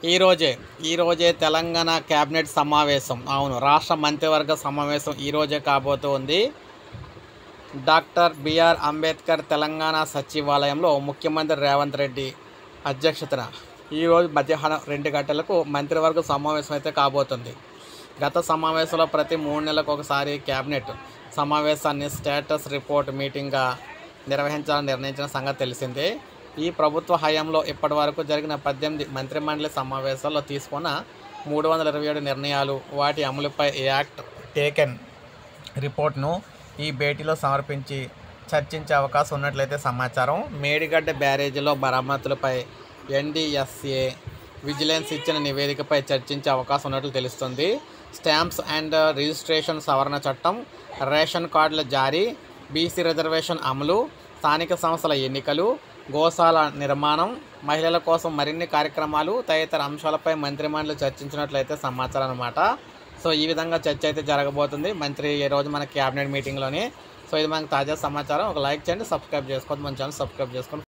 ఈరోజే తెలంగాణ కేబినెట్ సమావేశం. అవును, రాష్ట్ర మంత్రివర్గ సమావేశం ఈరోజే కాబోతోంది. డాక్టర్ బిఆర్ అంబేద్కర్ తెలంగాణ సచివాలయంలో ముఖ్యమంత్రి రేవంత్ రెడ్డి అధ్యక్షతన ఈరోజు మధ్యాహ్నం 2 గంటలకు మంత్రివర్గ సమావేశం అయితే కాబోతుంది. గత సమావేశంలో ప్రతి 3 నెలలకు ఒకసారి కేబినెట్ సమావేశాన్ని స్టేటస్ రిపోర్ట్ మీటింగ్గా నిర్వహించాలని నిర్ణయించిన సంగతి తెలిసిందే. ఈ ప్రభుత్వ హయాంలో ఇప్పటి వరకు జరిగిన 18 మంత్రిమండలి సమావేశాల్లో తీసుకున్న 327 నిర్ణయాలు, వాటి అమలుపై యాక్ట్ టేకెన్ రిపోర్ట్ను ఈ భేటీలో సమర్పించి చర్చించే అవకాశం ఉన్నట్లయితే సమాచారం. మేడిగడ్డ బ్యారేజీలో మరమ్మతులపై ఎన్డీఎస్ఏ విజిలెన్స్ ఇచ్చిన నివేదికపై చర్చించే అవకాశం ఉన్నట్లు తెలుస్తుంది. స్టాంప్స్ అండ్ రిజిస్ట్రేషన్ సవరణ చట్టం, రేషన్ కార్డుల జారీ, బీసీ రిజర్వేషన్ అమలు, స్థానిక సంస్థల ఎన్నికలు, గోశాల నిర్మాణం, మహిళల కోసం మరిన్ని కార్యక్రమాలు తదితర అంశాలపై మంత్రిమండలి చర్చించినట్లయితే సమాచారం అన్నమాట. సో ఈ విధంగా చర్చ అయితే జరగబోతుంది ఈరోజు మన క్యాబినెట్ మీటింగ్లోని. సో ఇది మనకు తాజా సమాచారం. ఒక లైక్ చేయండి, సబ్స్క్రైబ్ చేసుకోండి, మన ఛానల్ సబ్స్క్రైబ్ చేసుకోండి.